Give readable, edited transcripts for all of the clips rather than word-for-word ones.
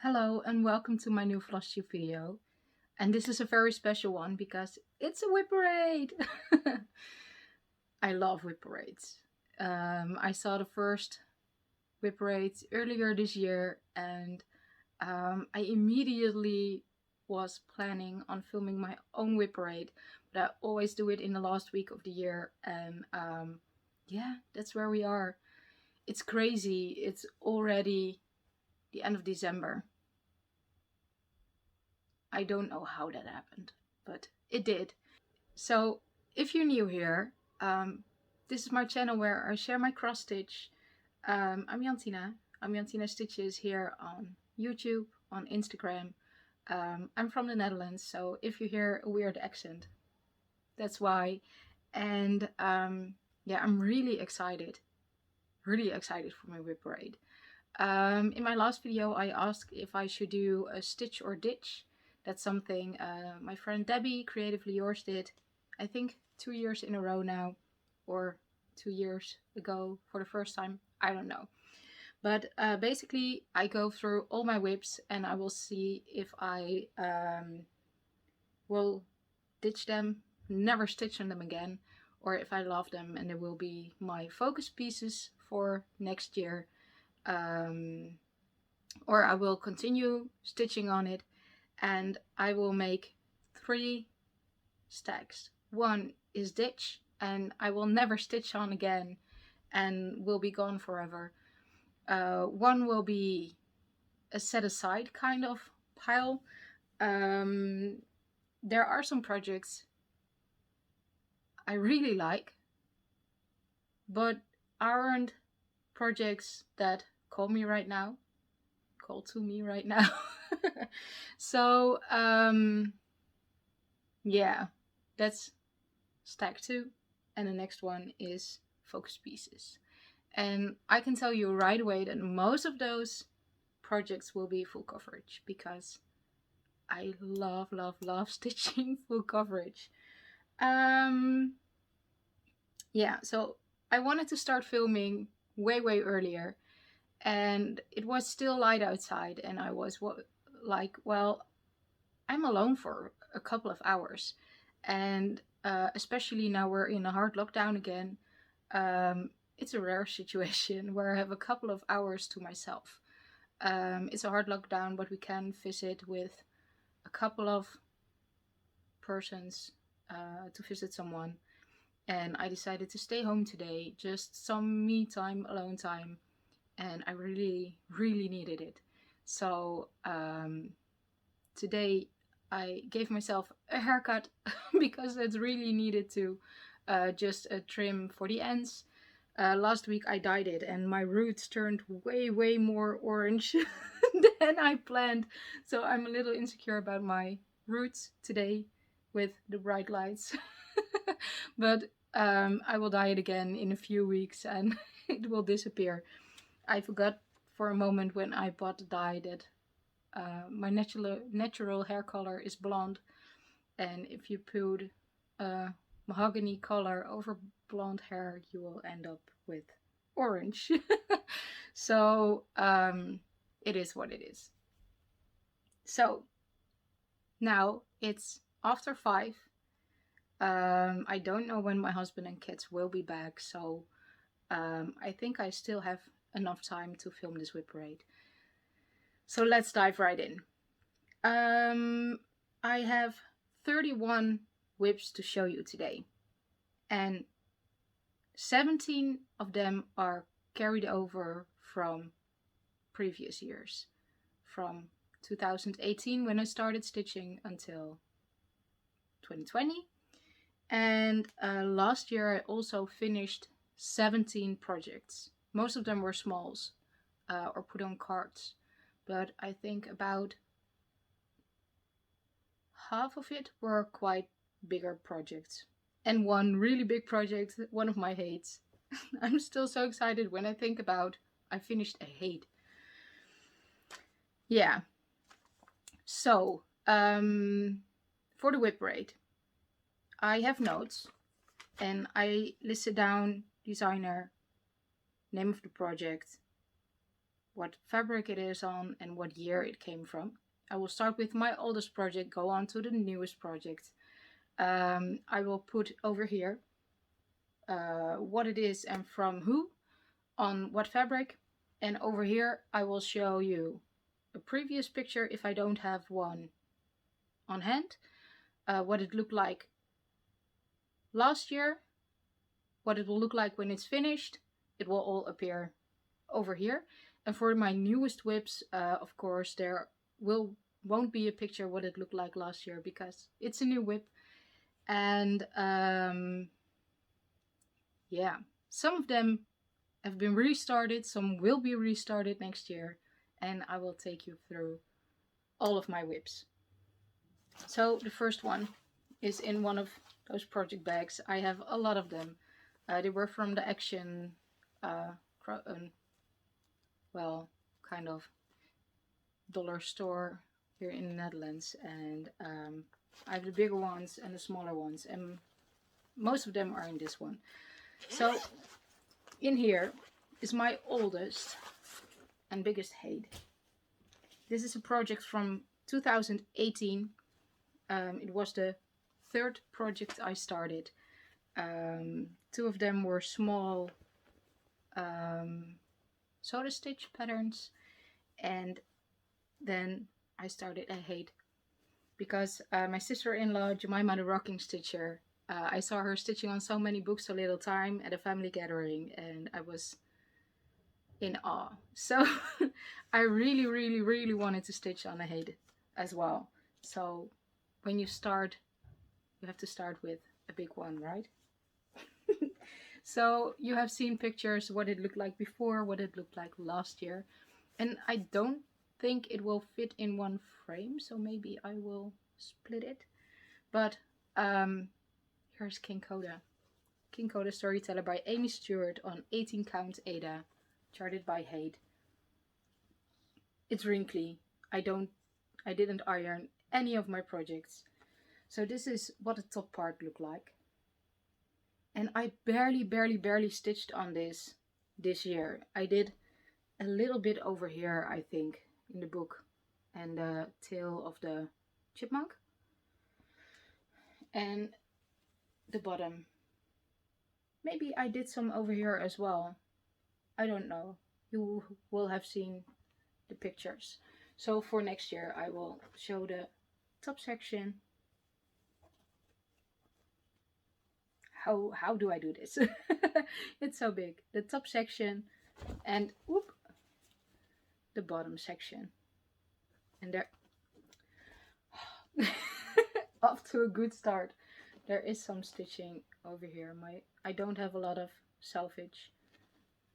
Hello and welcome to my new Flosstube video. And this is a very special one because it's a Wipparade! I love Wipparades. I saw the first Wipparade earlier this year and I immediately was planning on filming my own Wipparade, but I always do it in the last week of the year, and yeah, that's where we are. It's crazy, it's already the end of December. I don't know how that happened, but it did. So if you're new here, this is my channel where I share my cross stitch. I'm Jantina. I'm Jantina Stitches here on YouTube, on Instagram. I'm from the Netherlands, so if you hear a weird accent, that's why. And yeah, I'm really excited for my Wipparade. In my last video, I asked if I should do a stitch or ditch. That's something my friend Debbie, Creatively Yours, did, I think 2 years in a row now, or 2 years ago for the first time, I don't know. But basically I go through all my whips and I will see if I will ditch them, never stitch on them again, or if I love them and they will be my focus pieces for next year. Or I will continue stitching on it and I will make 3 stacks. One is ditch and I will never stitch on again and will be gone forever. One will be a set aside kind of pile. There are some projects I really like, but aren't projects that call to me right now. So yeah, that's stack 2, and the next one is focus pieces. And I can tell you right away that most of those projects will be full coverage because I love stitching full coverage. Yeah, so I wanted to start filming way earlier, and it was still light outside, and I was like, well, I'm alone for a couple of hours, and especially now we're in a hard lockdown again, it's a rare situation where I have a couple of hours to myself. It's a hard lockdown, but we can visit with a couple of persons to visit someone, and I decided to stay home today, just some me time, alone time, and I really needed it. So today I gave myself a haircut because it's really needed to, just a trim for the ends. Last week I dyed it and my roots turned way more orange than I planned, so I'm a little insecure about my roots today with the bright lights. But I will dye it again in a few weeks and it will disappear. I forgot for a moment when I bought the dye that my natural hair color is blonde, and if you put mahogany color over blonde hair, you will end up with orange. So it is what it is. So now it's after 5. I don't know when my husband and kids will be back, so I think I still have enough time to film this Wipparade. So let's dive right in. I have 31 whips to show you today, and 17 of them are carried over from previous years, from 2018 when I started stitching until 2020. And last year I also finished 17 projects. Most of them were smalls or put on cards, but I think about half of it were quite bigger projects. And one really big project, one of my HAEDs. I'm still so excited when I think about I finished a HAED. Yeah. So, for the Wipparade, I have notes and I listed down designer, name of the project, what fabric it is on, and what year it came from. I will start with my oldest project, go on to the newest project. I will put over here what it is and from who, on what fabric, and over here I will show you a previous picture if I don't have one on hand, what it looked like last year, what it will look like when it's finished. It will all appear over here. And for my newest whips, of course, there won't be a picture what it looked like last year because it's a new whip. And yeah, some of them have been restarted, some will be restarted next year, and I will take you through all of my whips. So the first one is in one of those project bags. I have a lot of them. They were from the Action, well, kind of dollar store here in the Netherlands, and I have the bigger ones and the smaller ones, and most of them are in this one. So in here is my oldest and biggest HAED. This is a project from 2018. It was the third project I started. Two of them were small soda stitch patterns, and then I started a HAED because my sister-in-law Jemima the rocking stitcher, I saw her stitching on so many books so little time at a family gathering, and I was in awe. So I really wanted to stitch on a HAED as well. So when you start, you have to start with a big one, right? So you have seen pictures, what it looked like before, what it looked like last year. And I don't think it will fit in one frame, so maybe I will split it. But here's King Coda Storyteller by Aimee Stewart on 18 count aida, charted by HAED. It's wrinkly. I didn't iron any of my projects. So this is what the top part looked like. And I barely stitched on this year. I did a little bit over here, I think, in the book, and the tail of the chipmunk, and the bottom. Maybe I did some over here as well. I don't know. You will have seen the pictures. So for next year I will show the top section. How do I do this? It's so big. The top section and whoop, the bottom section. And there, off to a good start. There is some stitching over here. I don't have a lot of selvage,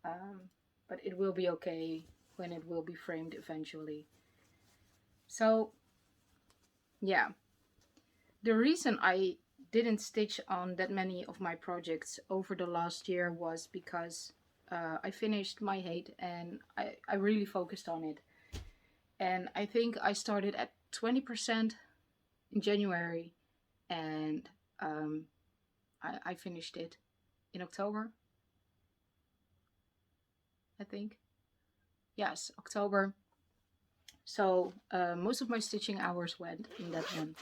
but it will be okay when it will be framed eventually. So yeah, the reason I didn't stitch on that many of my projects over the last year was because I finished my HAED and I really focused on it. And I think I started at 20% in January, and I finished it in October, I think. Yes, October. So most of my stitching hours went in that one.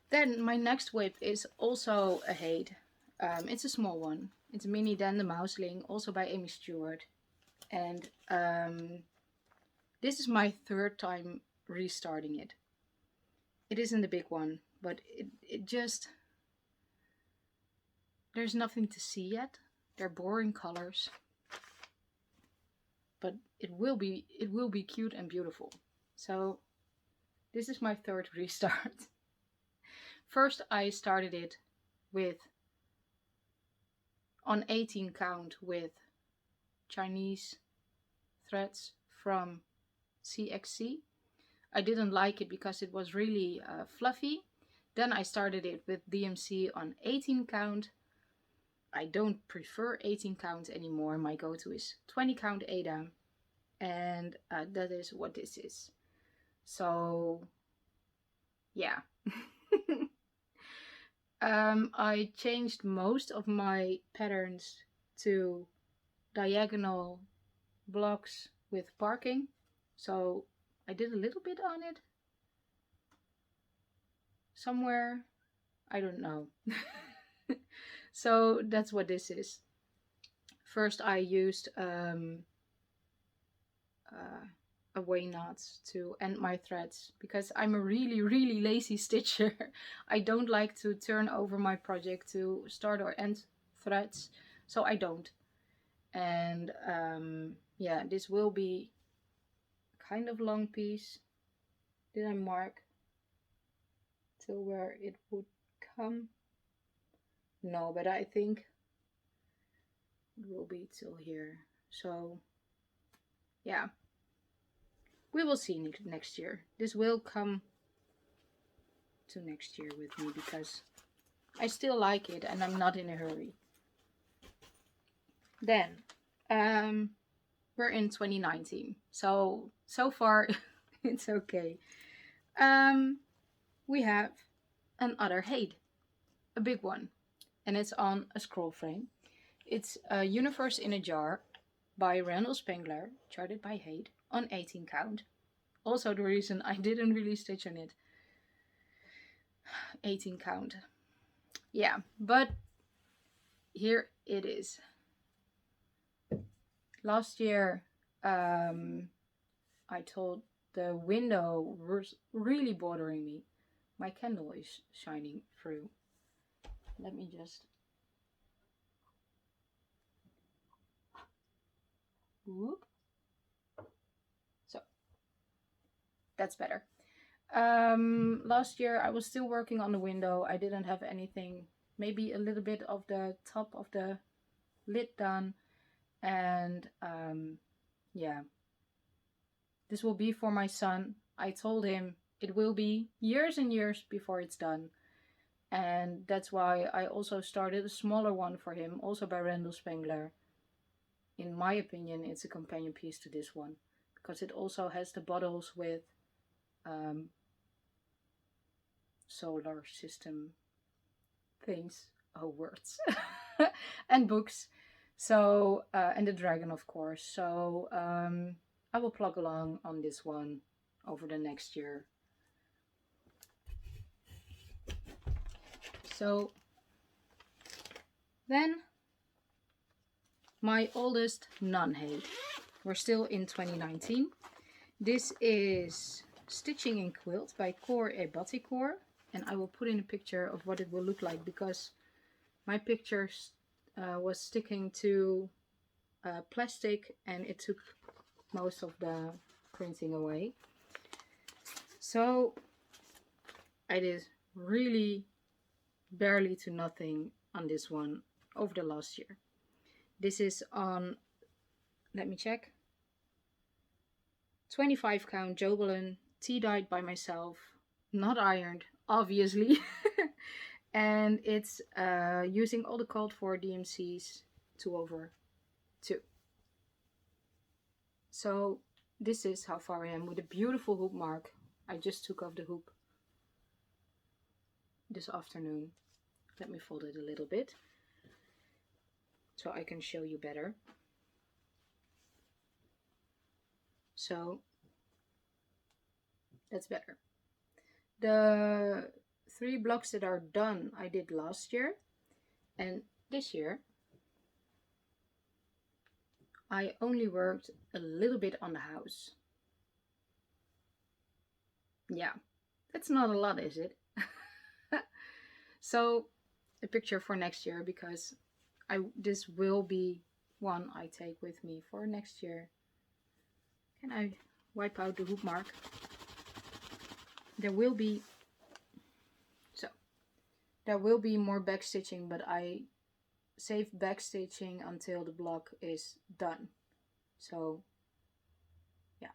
Then my next whip is also a HAED. It's a small one. It's a mini Dande mouseling, also by Aimee Stewart. And this is my third time restarting it. It isn't a big one, but it just... There's nothing to see yet. They're boring colors. But it will be cute and beautiful. So this is my third restart. First I started it with on 18 count with Chinese threads from CXC. I didn't like it because it was really fluffy. Then I started it with DMC on 18 count. I don't prefer 18 count anymore. My go-to is 20 count aida, and that is what this is. So yeah. I changed most of my patterns to diagonal blocks with barking. So I did a little bit on it. Somewhere. I don't know. So that's what this is. First I used away knots to end my threads because I'm a really lazy stitcher. I don't like to turn over my project to start or end threads, so I don't. And yeah, this will be kind of long piece. Did I mark till where it would come? No, but I think it will be till here. So yeah, we will see next year. This will come to next year with me because I still like it and I'm not in a hurry. Then we're in 2019, so far it's okay. We have another HAED, a big one, and it's on a scroll frame. It's a Universe in a Jar by Randal Spangler, charted by HAED, on 18 count. Also the reason I didn't really stitch on it. 18 count. Yeah, but here it is. Last year I told the window was really bothering me. My candle is shining through. Let me just... Whoop. So, that's better. Last year I was still working on the window. I didn't have anything, maybe a little bit of the top of the lid done. And yeah, this will be for my son. I told him it will be years and years before it's done. And that's why I also started a smaller one for him, also by Randal Spangler. In my opinion, it's a companion piece to this one, because it also has the bottles with solar system things, oh words, and books. So, and the dragon, of course. So I will plug along on this one over the next year. So then my oldest non-HAED. We're still in 2019. This is Stitching in Quilt by Coure et Baticoure. And I will put in a picture of what it will look like, because my picture was sticking to plastic and it took most of the printing away. So I did really barely to nothing on this one over the last year. This is on, let me check, 25 count jobelean, tea-dyed by myself, not ironed, obviously. And it's using all the called for DMCs 2/2. So this is how far I am with a beautiful hoop mark. I just took off the hoop this afternoon. Let me fold it a little bit so I can show you better. So that's better. The 3 blocks that are done I did last year, and this year I only worked a little bit on the house. Yeah, that's not a lot, is it? So a picture for next year, because this will be one I take with me for next year. Can I wipe out the hoop mark? There will be more backstitching, but I save backstitching until the block is done. So yeah,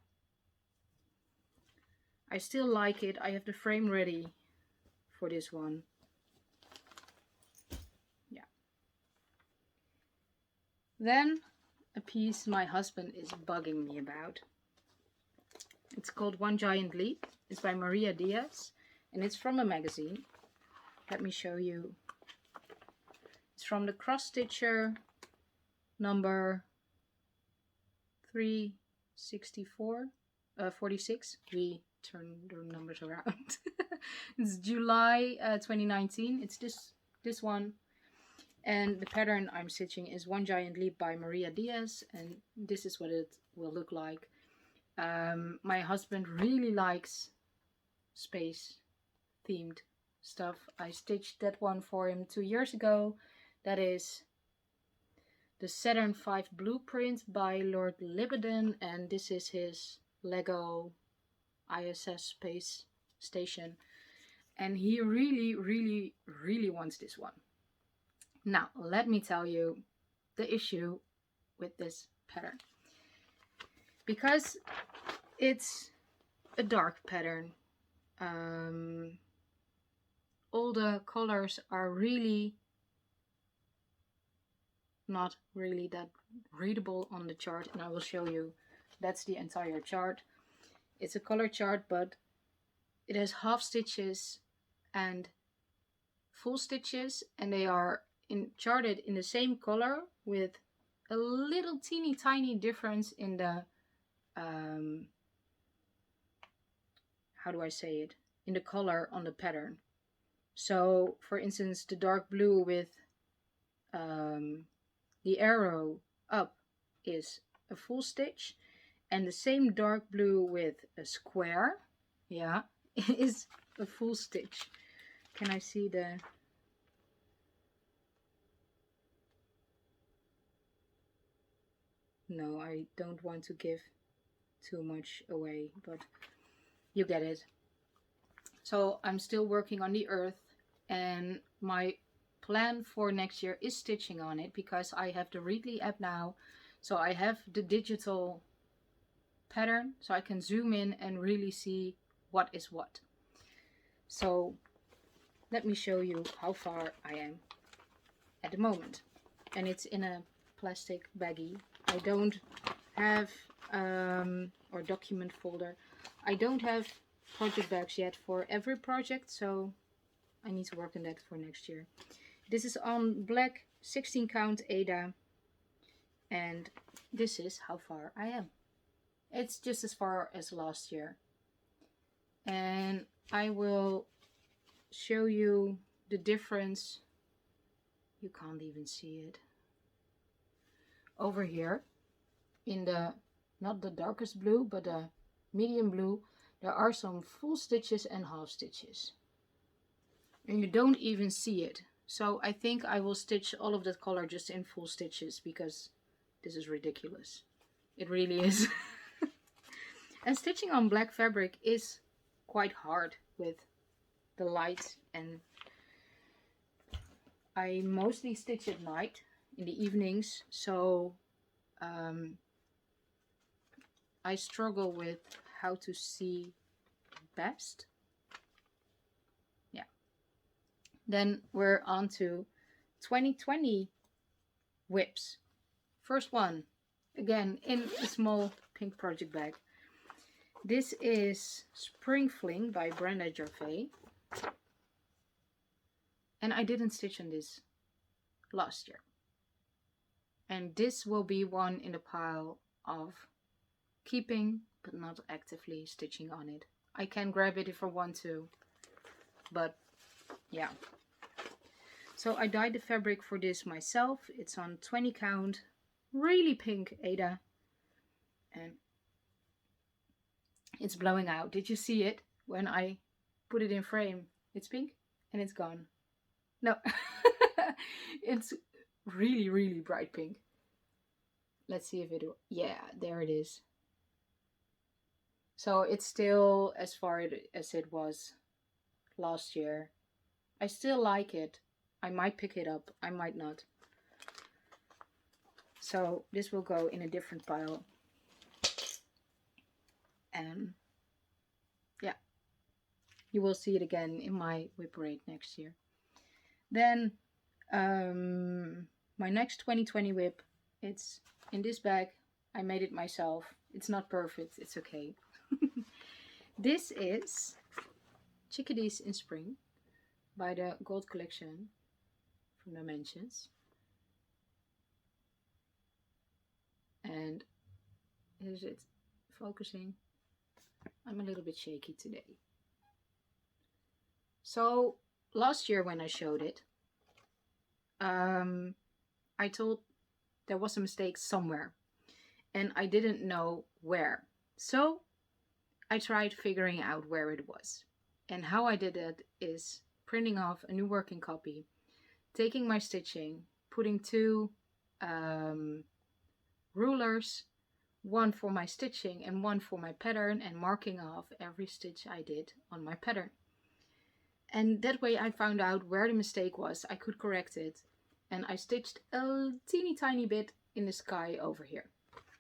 I still like it. I have the frame ready for this one. Yeah. Then a piece my husband is bugging me about. It's called One Giant Leap. It's by Maria Diaz and it's from a magazine. Let me show you. It's from the Cross Stitcher number 3 64, 46. We turn the numbers around. It's July 2019. It's this one. And the pattern I'm stitching is One Giant Leap by Maria Diaz. And this is what it will look like. My husband really likes space themed stuff. I stitched that one for him 2 years ago. That is the Saturn V Blueprint by Lord Libeden, and this is his Lego ISS space station. And he really wants this one. Now, let me tell you the issue with this pattern. Because it's a dark pattern, all the colors are really not really that readable on the chart, and I will show you. That's the entire chart. It's a color chart, but it has half stitches and full stitches, and they are charted in the same color with a little teeny tiny difference in the how do I say it, in the color on the pattern. So for instance, the dark blue with the arrow up is a full stitch, and the same dark blue with a square, yeah, is a full stitch. Can I see the... No, I don't want to give too much away, but you get it. So I'm still working on the earth, and my plan for next year is stitching on it, because I have the Readly app now, so I have the digital pattern, so I can zoom in and really see what is what. So let me show you how far I am at the moment. And it's in a plastic baggie. I don't have or document folder. I don't have project bags yet for every project, so I need to work on that for next year. This is on black 16 count Aida, and this is how far I am. It's just as far as last year. And I will show you the difference. You can't even see it. Over here, in the, not the darkest blue, but the medium blue, there are some full stitches and half stitches. And you don't even see it. So I think I will stitch all of that color just in full stitches, because this is ridiculous. It really is. And stitching on black fabric is quite hard with the light, and I mostly stitch at night in the evenings, so I struggle with how to see best. Yeah. Then we're on to 2020 whips. First one, again in a small pink project bag. This is Spring Fling by Brenda Gervais. And I didn't stitch on this last year. And this will be one in the pile of keeping, but not actively stitching on it. I can grab it if I want to, but yeah. So I dyed the fabric for this myself. It's on 20 count, really pink Aida. And it's blowing out. Did you see it when I put it in frame? It's pink and it's gone. No, it's really bright pink. Let's see if it, yeah, there it is. So it's still as far as it was last year. I still like it. I might pick it up, I might not. So this will go in a different pile. And yeah, you will see it again in my Wipparade next year. Then my next 2020 whip, it's in this bag. I made it myself. It's not perfect, it's okay. This is Chickadees in Spring by the Gold Collection from Dimensions. And here's it. focusing? I'm a little bit shaky today. So last year when I showed it, I thought there was a mistake somewhere and I didn't know where. So I tried figuring out where it was. And how I did it is printing off a new working copy, taking my stitching, putting two rulers, one for my stitching and one for my pattern, and marking off every stitch I did on my pattern. And that way I found out where the mistake was, I could correct it, and I stitched a teeny tiny bit in the sky over here.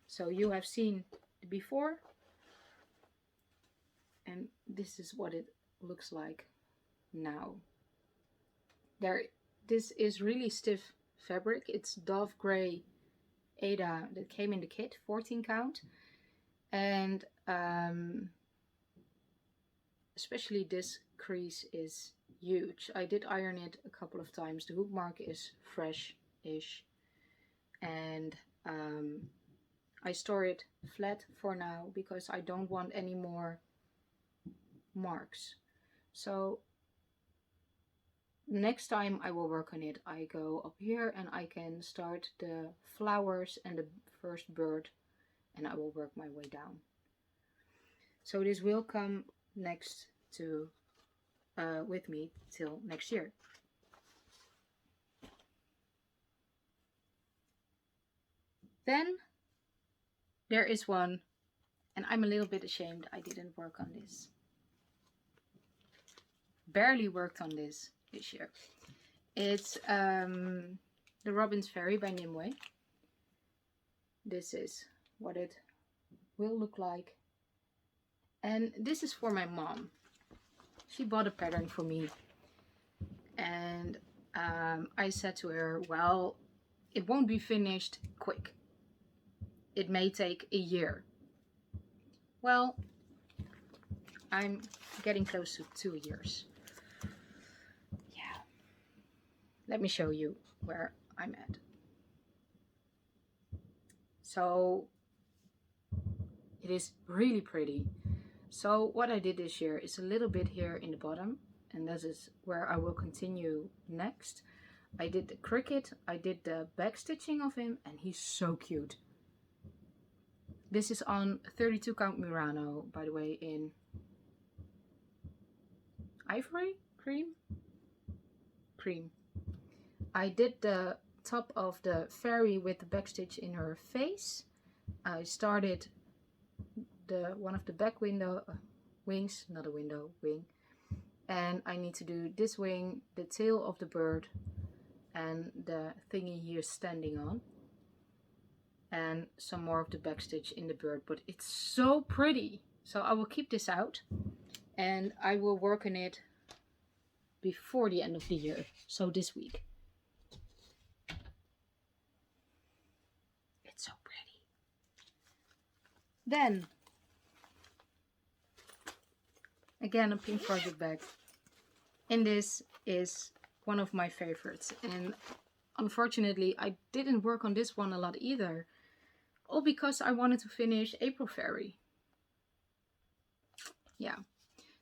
So you have seen the before, and this is what it looks like now. This is really stiff fabric. It's Dove Grey Aida that came in the kit, 14 count, and especially this crease is huge. I did iron it a couple of times. The hook mark is fresh-ish, and I store it flat for now because I don't want any more marks. So next time I will work on it, I go up here and I can start the flowers and the first bird, and I will work my way down. So this will come next to with me till next year. Then there is one, and I'm a little bit ashamed I didn't work on this. Barely worked on this year. It's the Robin's Fairy by Nimway. This is what it will look like. And this is for my mom. She bought a pattern for me. And I said to her, well, it won't be finished quick. It may take a year. Well, I'm getting close to 2 years. Yeah. Let me show you where I'm at. So it is really pretty. So what I did this year is a little bit here in the bottom, and this is where I will continue next. I did the cricket, I did the back stitching of him, and he's so cute. This is on 32 count Murano, by the way, in ivory? Cream. I did the top of the fairy with the back stitch in her face. I started one of the back wings, not a window, wing. And I need to do this wing, the tail of the bird, and the thingy he is standing on. And some more of the back stitch in the bird, but it's so pretty. So I will keep this out and I will work on it before the end of the year. So this week. It's so pretty. Then again, a pink project bag. And this is one of my favorites. And unfortunately, I didn't work on this one a lot either. All because I wanted to finish April Fairy. Yeah.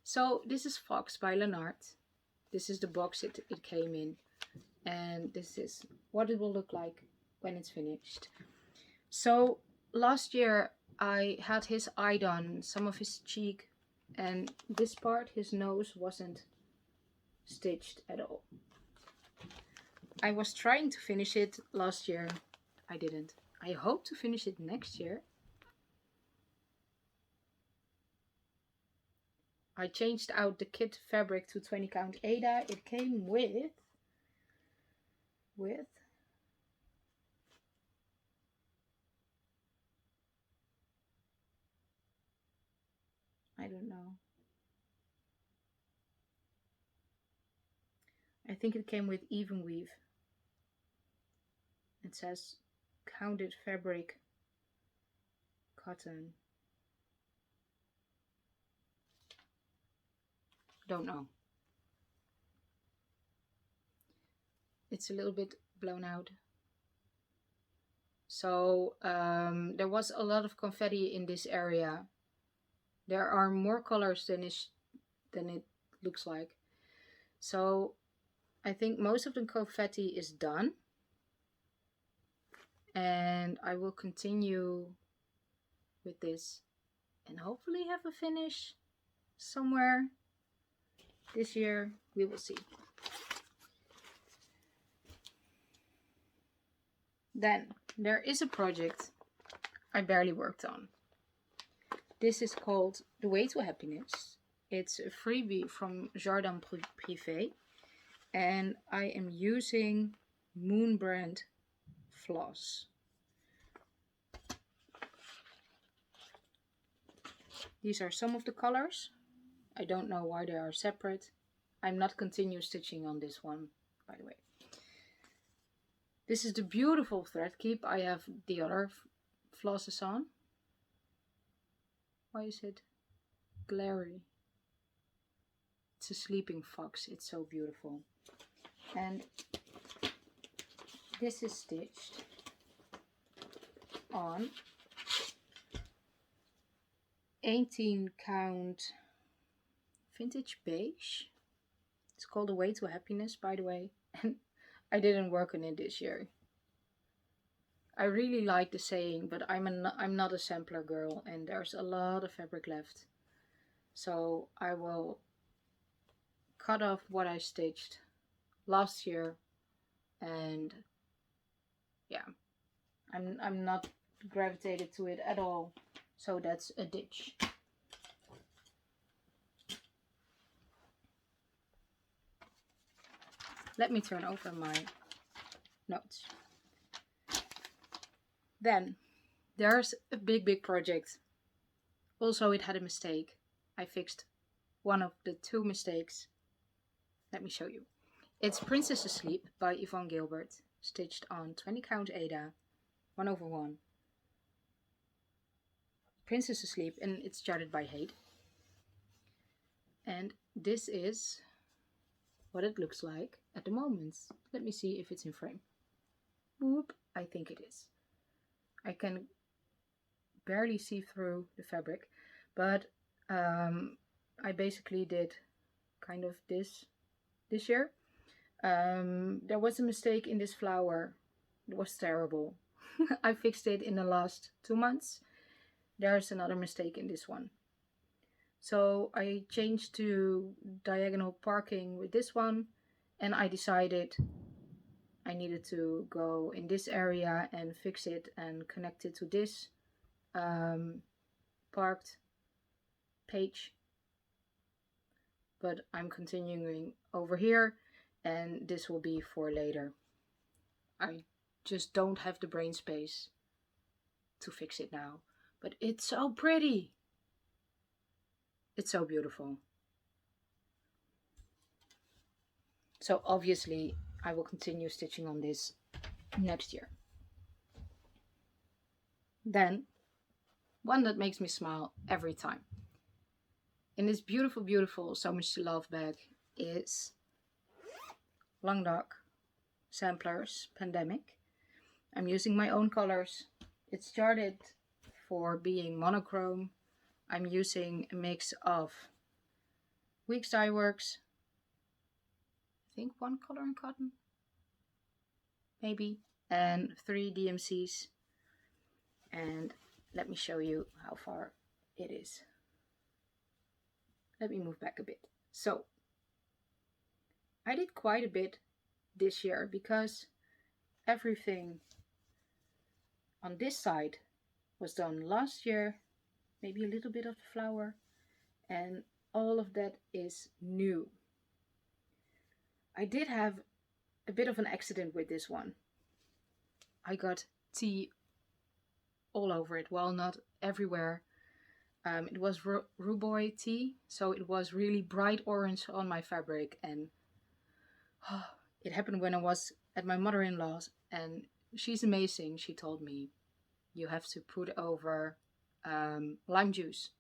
So this is Fox by Lan Arte. This is the box it came in. And this is what it will look like when it's finished. So last year I had his eye done, some of his cheek, and this part, his nose, wasn't stitched at all. I was trying to finish it last year. I didn't. I hope to finish it next year. I changed out the kit fabric to 20 count Aida. It came with I don't know. I think it came with even weave. It says counted fabric, cotton. Don't know. It's a little bit blown out. So there was a lot of confetti in this area. There are more colors than it looks like. So I think most of the confetti is done. And I will continue with this and hopefully have a finish somewhere this year. We will see. Then there is a project I barely worked on. This is called The Way to Happiness. It's a freebie from Jardin Privé, and I am using Moon brand floss. These are some of the colors. I don't know why they are separate. I'm not continue stitching on this one, by the way. This is the beautiful thread keep. I have the other flosses on. Why is it glary? It's a sleeping fox. It's so beautiful. And this is stitched on 18 count vintage beige. It's called The Way to Happiness, by the way. And I didn't work on it this year. I really like the saying, but I'm not a sampler girl, and there's a lot of fabric left. So I will cut off what I stitched last year, and yeah, I'm not gravitated to it at all. So that's a ditch. Let me turn over my notes. Then there's a big project. Also, it had a mistake. I fixed one of the 2 mistakes. Let me show you. It's Princess Asleep by Yvonne Gilbert, stitched on 20 count aida, 1/1. Princess Asleep, and it's charted by HAED. And this is what it looks like at the moment. Let me see if it's in frame. Whoop, I think it is. I can barely see through the fabric, but I basically did kind of this year. There was a mistake in this flower. It was terrible. I fixed it in the last 2 months. There's another mistake in this one. So I changed to diagonal parking with this one, and I decided I needed to go in this area and fix it and connect it to this parked page. But I'm continuing over here, and this will be for later. I just don't have the brain space to fix it now. But it's so pretty. It's so beautiful. So obviously I will continue stitching on this next year. Then one that makes me smile every time. In this beautiful So Much to Love bag is Long Dog Samplers Pandemic. I'm using my own colors. It's charted for being monochrome. I'm using a mix of Weeks Dye Works, I think 1 color in cotton, maybe, and 3 DMCs. And let me show you how far it is. Let me move back a bit. So I did quite a bit this year because everything on this side was done last year, maybe a little bit of the flower, and all of that is new. I did have a bit of an accident with this one. I got tea all over it, well, not everywhere. It was Rhubarb tea, so it was really bright orange on my fabric, and it happened when I was at my mother-in-law's, and she's amazing. She told me you have to put over lime juice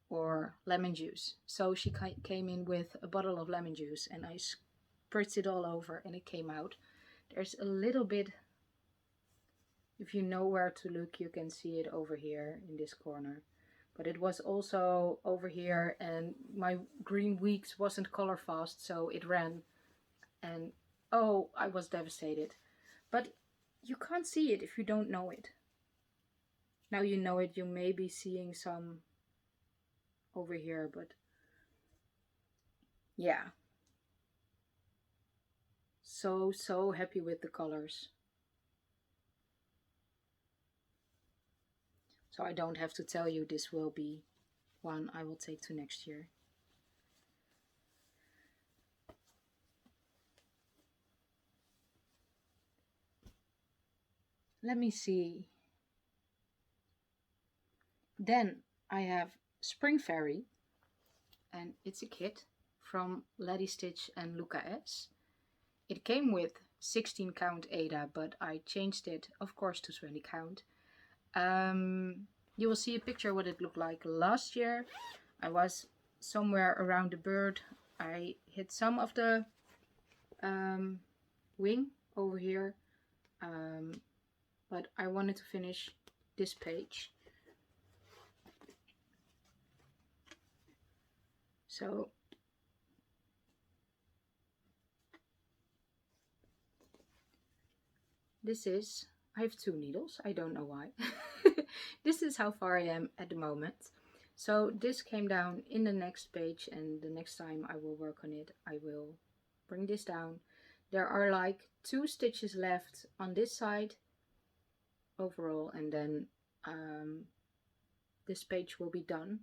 or lemon juice. So she came in with a bottle of lemon juice, and I spritzed it all over, and it came out. There's a little bit If you know where to look, you can see it over here in this corner. But it was also over here, and my green weeks wasn't color fast, so it ran. And oh, I was devastated. But you can't see it if you don't know it. Now you know it, you may be seeing some over here, but yeah. So happy with the colors. So I don't have to tell you this will be one I will take to next year. Let me see. Then I have Spring Fairy, and it's a kit from Lettistitch and Luca-S. It came with 16 count aida, but I changed it, of course, to 20 count. You will see a picture what it looked like last year. I was somewhere around the bird. I hit some of the wing over here, but I wanted to finish this page. So this is, I have 2 needles, I don't know why. This is how far I am at the moment. So this came down in the next page, and the next time I will work on it, I will bring this down. There are like 2 stitches left on this side overall, and then this page will be done.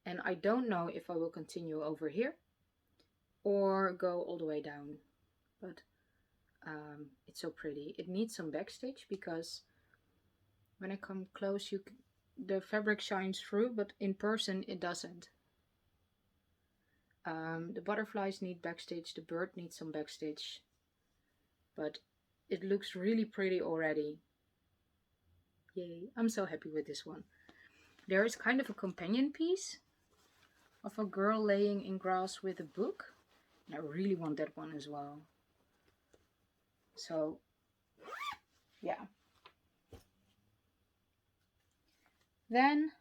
And I don't know if I will continue over here or go all the way down, but it's so pretty. It needs some backstitch because when I come close, the fabric shines through, but in person it doesn't. The butterflies need backstitch, the bird needs some backstitch, but it looks really pretty already. Yay, I'm so happy with this one. There is kind of a companion piece of a girl laying in grass with a book, and I really want that one as well. So yeah. Then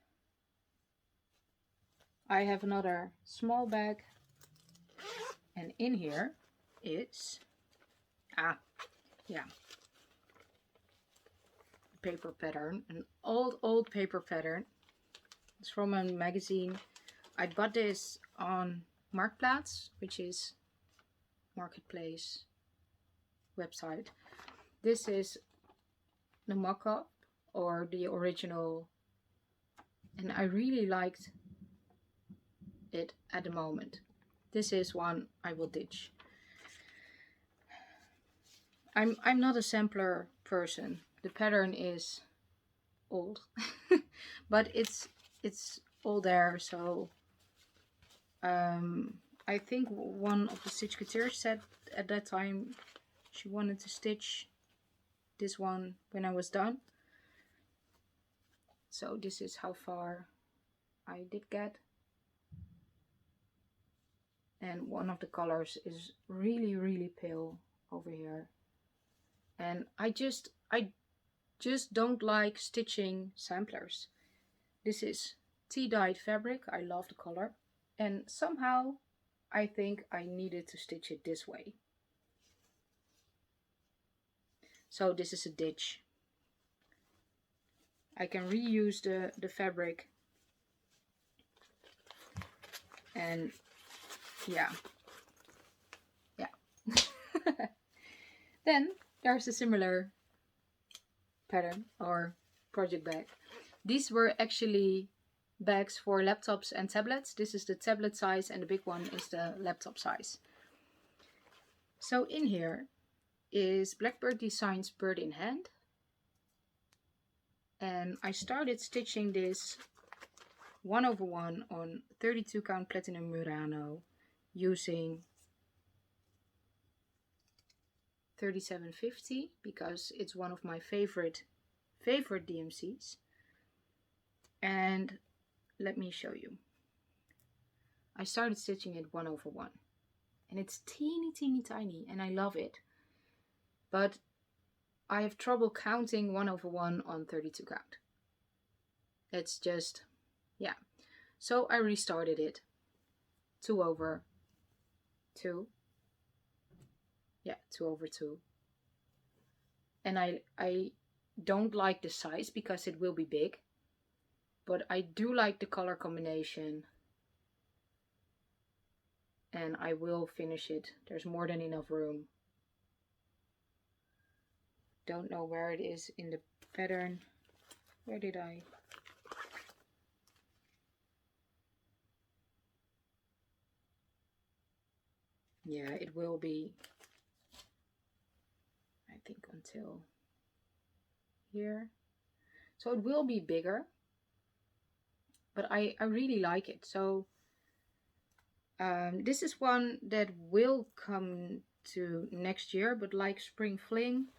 I have another small bag, and in here is paper pattern, an old paper pattern. It's from a magazine. I bought this on Marktplaats, which is marketplace website. This is the mock-up or the original, and I really liked it at the moment. This is one I will ditch. I'm not a sampler person. The pattern is old, but it's all there. So I think one of the Chickadees said at that time she wanted to stitch this one when I was done. So this is how far I did get. And one of the colors is really pale over here. And I just don't like stitching samplers. This is tea-dyed fabric. I love the color. And somehow I think I needed to stitch it this way. So this is a ditch. I can reuse the fabric. And yeah. Then there's a similar pattern or project bag. These were actually bags for laptops and tablets. This is the tablet size and the big one is the laptop size. So in here is Blackbird Designs Bird in Hand. And I started stitching this 1/1 on 32 count platinum murano using 3750 because it's one of my favorite DMCs. And let me show you. I started stitching it 1/1 and it's teeny tiny and I love it. But I have trouble counting 1/1 on 32 count. It's just, yeah. So I restarted it. 2/2. Yeah, 2/2. And I don't like the size because it will be big. But I do like the color combination. And I will finish it. There's more than enough room. Don't know where it is in the pattern. Where did I? Yeah, it will be, I think, until here. So it will be bigger. But I really like it. So this is one that will come to next year. But like Spring Fling,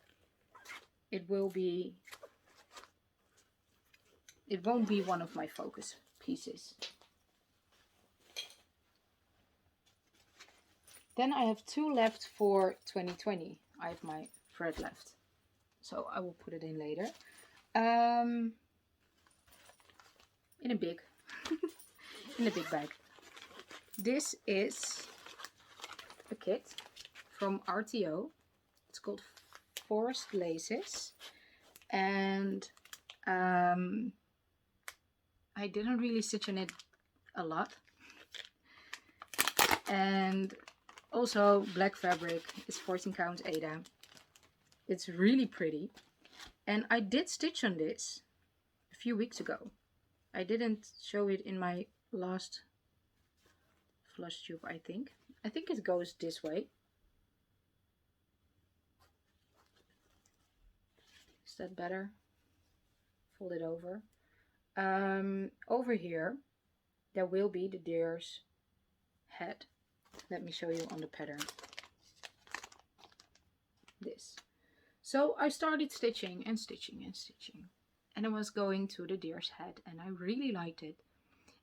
it won't be one of my focus pieces. Then I have 2 left for 2020. I have my thread left, so I will put it in later. In a big bag. This is a kit from RTO. It's called Forest Laces, and I didn't really stitch on it a lot. And also black fabric. It's 14 count Aida. It's really pretty. And I did stitch on this a few weeks ago. I didn't show it in my last Flosstube, I think. I think it goes this way. Is that better? Fold it over. Over here, there will be the deer's head. Let me show you on the pattern. This. So I started stitching and stitching and stitching. And I was going to the deer's head, and I really liked it.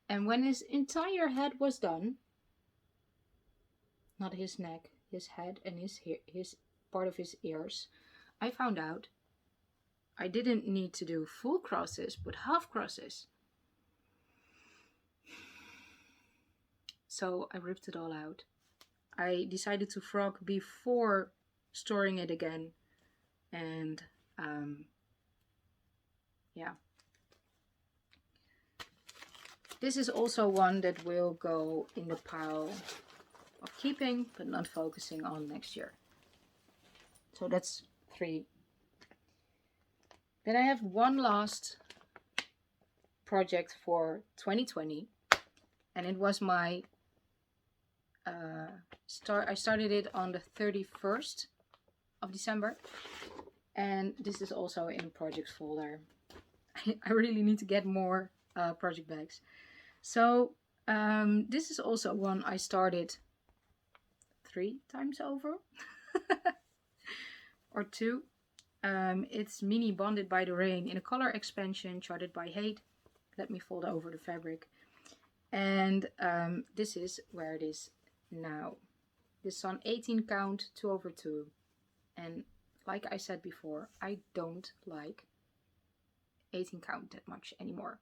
And when his entire head was done, not his neck, his head and his part of his ears, I found out I didn't need to do full crosses, but half crosses. So I ripped it all out. I decided to frog before storing it again. And yeah. This is also one that will go in the pile of keeping, but not focusing on next year. So that's 3. Then I have one last project for 2020. And it was my I started it on the 31st of December. And this is also in projects folder. I really need to get more project bags. So this is also one I started 3 times over. Or 2. It's Mini Bonded by the Rain in a color expansion charted by HAED. Let me fold over the fabric. And this is where it is now. This is on 18 count, 2/2. And like I said before, I don't like 18 count that much anymore.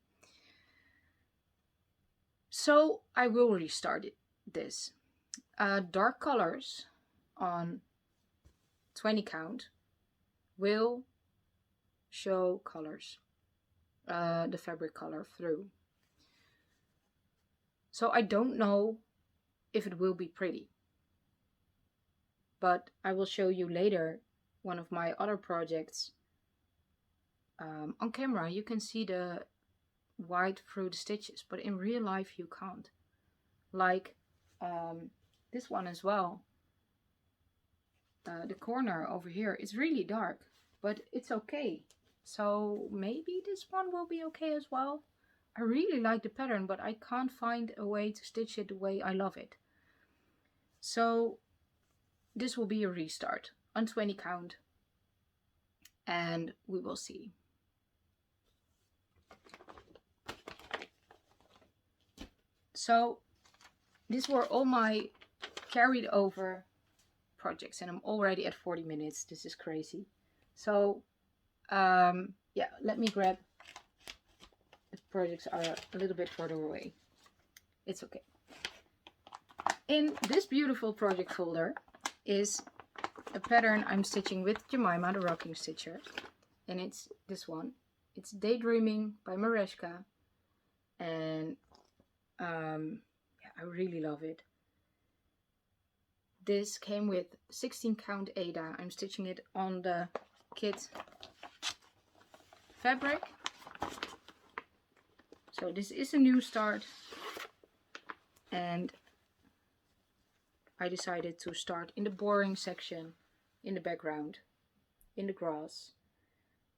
So I will restart this. Dark colors on 20 count will show colors, the fabric color through. So I don't know if it will be pretty, but I will show you later one of my other projects. On camera you can see the white through the stitches, but in real life you can't. Like this one as well. The corner over here is really dark, but it's okay. So maybe this one will be okay as well. I really like the pattern, but I can't find a way to stitch it the way I love it. So this will be a restart on 20 count, and we will see. So these were all my carried over projects, and I'm already at 40 minutes. This is crazy. So yeah, let me grab, the projects are a little bit further away. It's okay. In this beautiful project folder is a pattern I'm stitching with Jemima, the rocking stitcher, and it's this one. It's Daydreaming by Mareska, and yeah, I really love it. This came with 16 count Aida. I'm stitching it on the kit fabric. So this is a new start, and I decided to start in the boring section in the background, in the grass.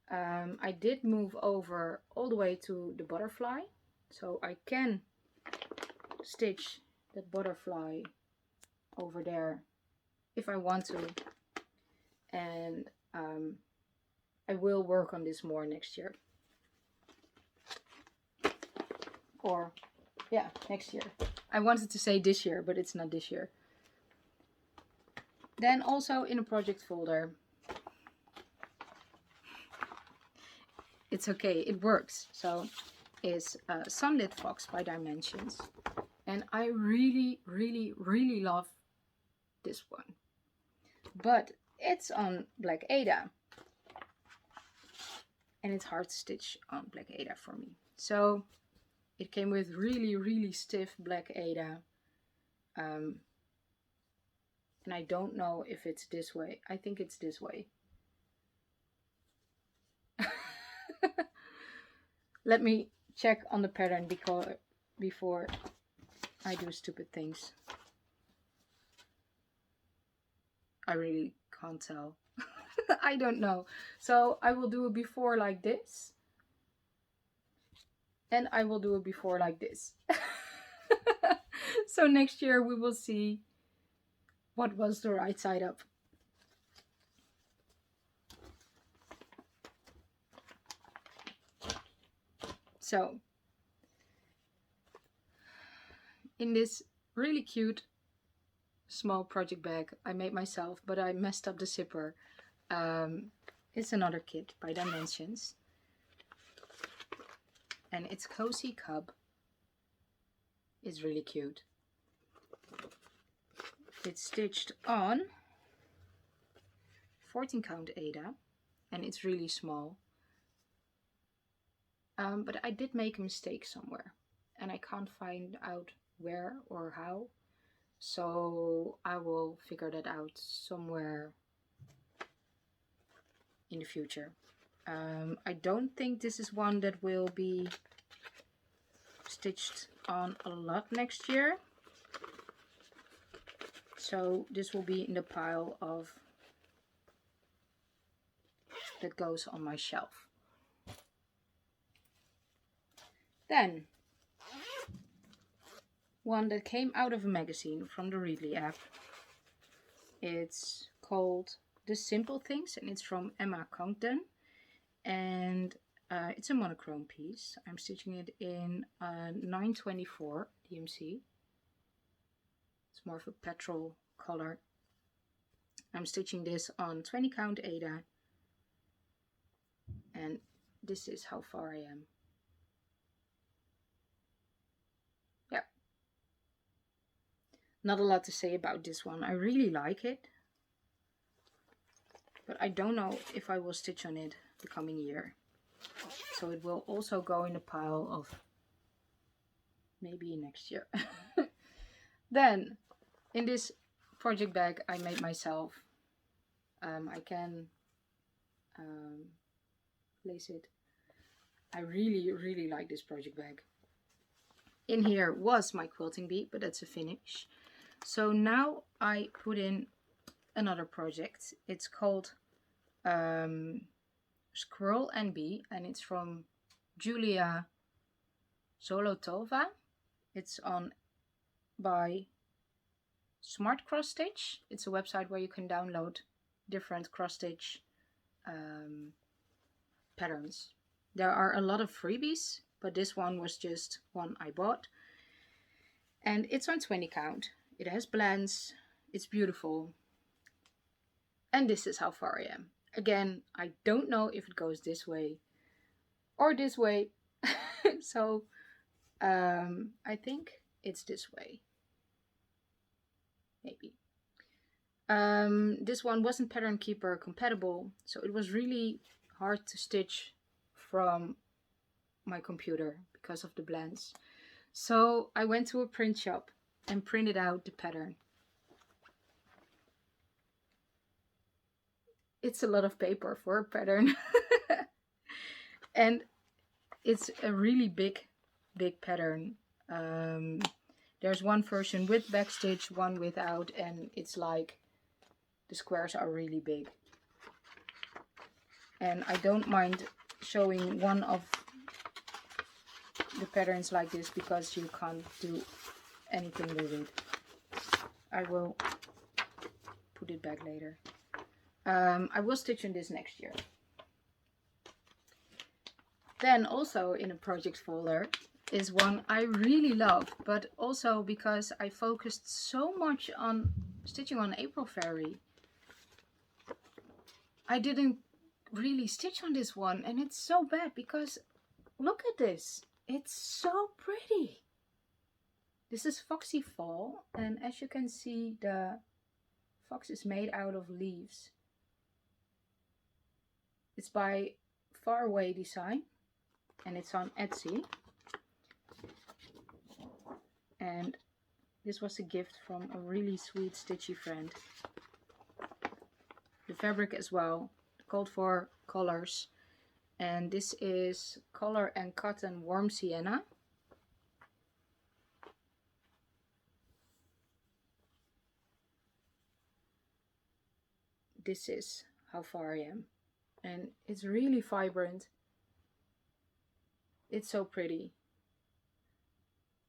I did move over all the way to the butterfly, so I can stitch that butterfly over there if I want to, and I will work on this more next year, or yeah, next year. I wanted to say this year, but it's not this year. Then also in a project folder, it's okay, it works. So is Sunlit Fox by Dimensions, and I really love this one, but it's on Black Aida, and it's hard to stitch on Black Aida for me. So it came with really stiff Black Aida, and I don't know if it's this way. I think it's this way. Let me check on the pattern before I do stupid things. I really can't tell. I don't know. So I will do a before like this, and I will do a before like this. So next year we will see what was the right side up. So in this really cute small project bag I made myself, but I messed up the zipper. It's another kit by Dimensions, and it's Cozy Cub. It's really cute. It's stitched on 14 count Aida, and it's really small. But I did make a mistake somewhere, and I can't find out where or how. So I will figure that out somewhere in the future. I don't think this is one that will be stitched on a lot next year. So this will be in the pile of that goes on my shelf. Then one that came out of a magazine from the Readly app. It's called The Simple Things, and it's from Emma Congdon, and it's a monochrome piece. I'm stitching it in 924 DMC. It's more of a petrol color. I'm stitching this on 20 count Aida, and this is how far I am. Yeah. Not a lot to say about this one. I really like it, but I don't know if I will stitch on it the coming year. So it will also go in the pile of maybe next year. Then in this project bag I made myself, I can place it. I really like this project bag. In here was my quilting bee, but that's a finish. So now I put in another project. It's called Squirrel and Bee, and it's from Julia Zolotova. It's on by Smart Cross Stitch. It's a website where you can download different cross stitch patterns. There are a lot of freebies, but this one was just one I bought, and it's on 20 count. It has blends, it's beautiful, and this is how far I am. Again, I don't know if it goes this way or this way. So I think it's this way. Maybe. This one wasn't Pattern Keeper compatible, so it was really hard to stitch from my computer because of the blends. So I went to a print shop and printed out the pattern. It's a lot of paper for a pattern. And it's a really big pattern. There's one version with backstitch, one without, and it's like the squares are really big. And I don't mind showing one of the patterns like this because you can't do anything with it. I will put it back later. I will stitch on this next year. Then also in a project folder is one I really love, but also because I focused so much on stitching on April Fairy, I didn't really stitch on this one, and it's so bad because look at this. It's so pretty. This is Foxy Fall, and as you can see, the fox is made out of leaves. It's by Faraway Design, and it's on Etsy. And this was a gift from a really sweet stitchy friend. The fabric as well, called for colors, and this is Color and Cotton Warm Sienna. This is how far I am, and it's really vibrant. It's so pretty.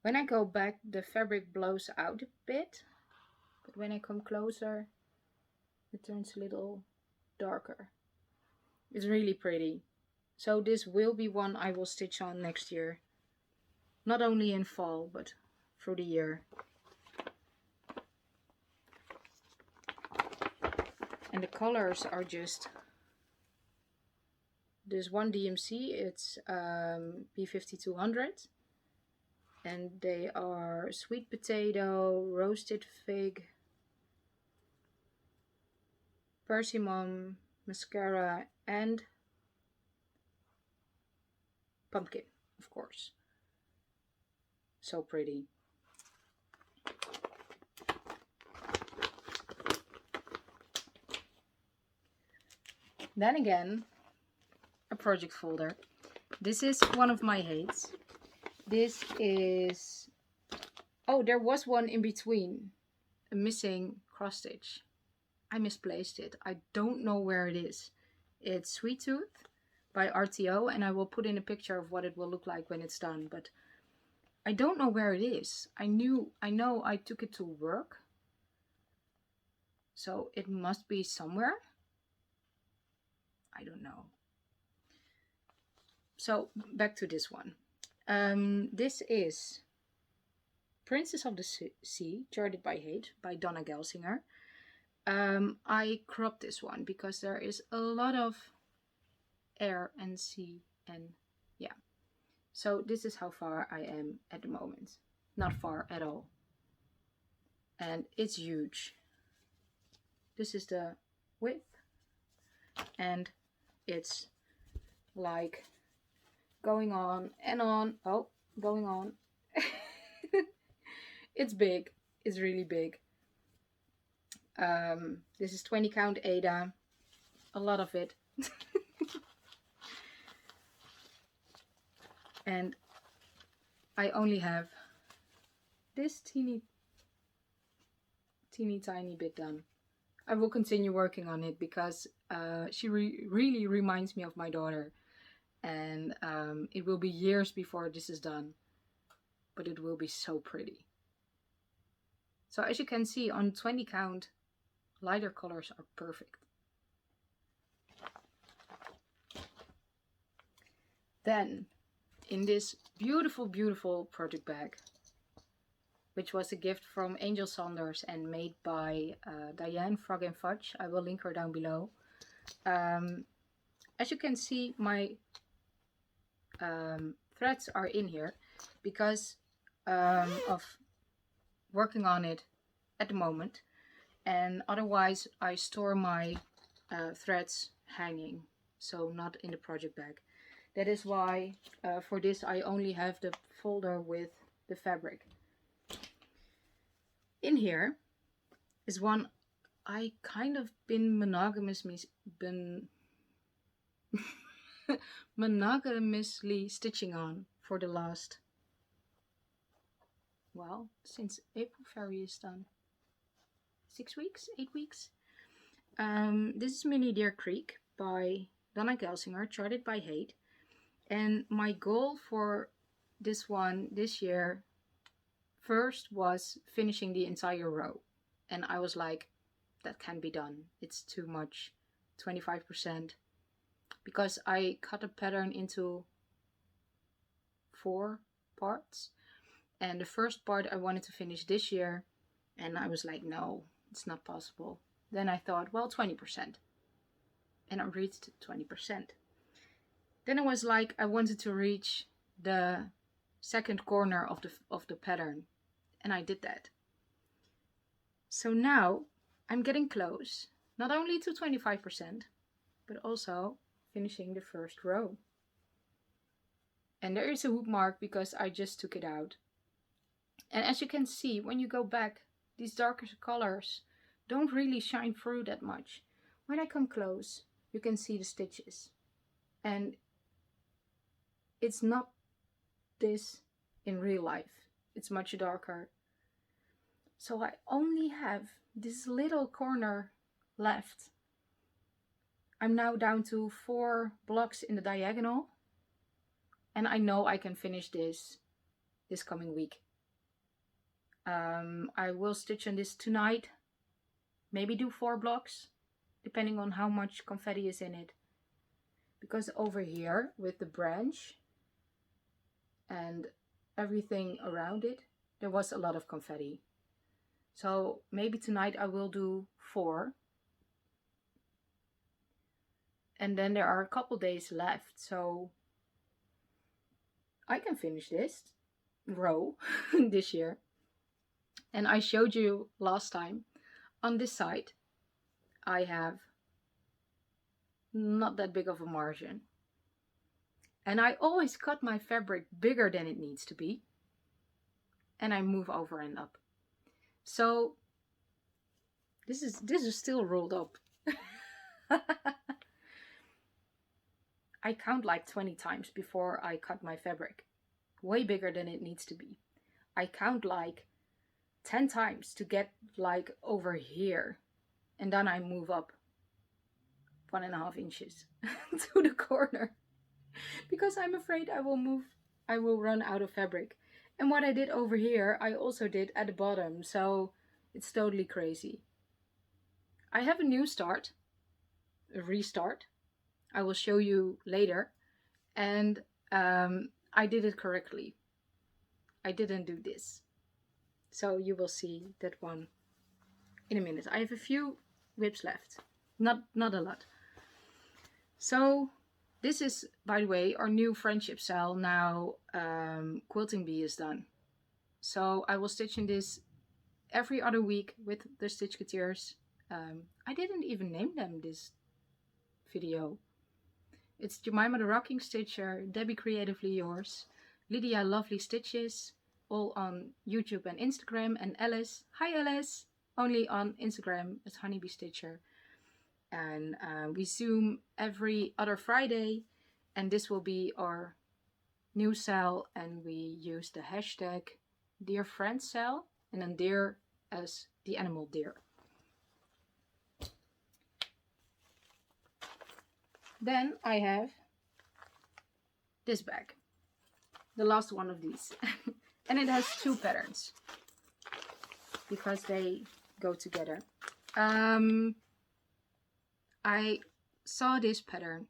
When I go back, the fabric blows out a bit, but when I come closer, it turns a little darker. It's really pretty. So this will be one I will stitch on next year. Not only in fall, but through the year. And the colors are just... There's one DMC, it's B5200. And they are sweet potato, roasted fig, persimmon, mascara, and pumpkin, of course. So pretty. Then again, a project folder. This is one of my HAEDs. This is... Oh, there was one in between. A missing cross stitch. I misplaced it. I don't know where it is. It's Sweet Tooth by RTO, and I will put in a picture of what it will look like when it's done, but I don't know where it is. I know I took it to work, so it must be somewhere. I don't know. So back to this one. This is Princess of the Sea, charted by HAED by Donna Gelsinger. I cropped this one because there is a lot of air and sea, and yeah. So this is how far I am at the moment. Not far at all. And it's huge. This is the width, and it's like going on and on. Oh, going on. It's big. It's really big. This is 20 count Aida. A lot of it. And I only have this teeny tiny bit done. I will continue working on it because she really reminds me of my daughter. And it will be years before this is done. But it will be so pretty. So as you can see, on 20 count, lighter colors are perfect. Then, in this beautiful project bag, which was a gift from Angel Saunders and made by Diane Frog and Fudge, I will link her down below. As you can see, my threads are in here because of working on it at the moment, and otherwise I store my threads hanging, so not in the project bag. That is why for this I only have the folder with the fabric. In here is one I kind of been monogamously stitching on for the last, well, since April Fairy is done. 6 weeks? 8 weeks? This is Mini Deer Creek by Donna Gelsinger, charted by HAED. And my goal for this one this year first was finishing the entire row. And I was like, that can't be done. It's too much, 25%. Because I cut a pattern into 4 parts. And the first part I wanted to finish this year. And I was like, no, it's not possible. Then I thought, well, 20%. And I reached 20%. Then I was like, I wanted to reach the second corner of the pattern. And I did that. So now I'm getting close, not only to 25%, but also finishing the first row. And there is a hoop mark because I just took it out. And as you can see, when you go back, these darker colors don't really shine through that much. When I come close, you can see the stitches. And it's not this in real life. It's much darker. So I only have this little corner left. I'm now down to 4 blocks in the diagonal. And I know I can finish this coming week. I will stitch on this tonight. Maybe do 4 blocks, depending on how much confetti is in it. Because over here, with the branch and everything around it, there was a lot of confetti. So maybe tonight I will do 4. And then there are a couple days left, so I can finish this row this year. And I showed you last time, on this side, I have not that big of a margin. And I always cut my fabric bigger than it needs to be. And I move over and up. So this is still rolled up. I count like 20 times before I cut my fabric. Way bigger than it needs to be. I count like 10 times to get like over here. And then I move up 1.5 inches to the corner. Because I'm afraid I will run out of fabric. And what I did over here, I also did at the bottom. So it's totally crazy. I have a new start. A restart. I will show you later. And I did it correctly. I didn't do this. So you will see that one in a minute. I have a few whips left. Not a lot. So this is, by the way, our new friendship cell. Now Quilting Bee is done. So I will stitch in this every other week with the Stitchketeers. I didn't even name them this video. It's Jemima the Rocking Stitcher, Debbie Creatively Yours, Lydia Lovely Stitches, all on YouTube and Instagram, and Alice, hi Alice, only on Instagram as Honeybee Stitcher. And we Zoom every other Friday, and this will be our new cell, and we use the hashtag Dear Friends Cell, and then deer as the animal deer. Then I have this bag, the last one of these, and it has 2 patterns because they go together. I saw this pattern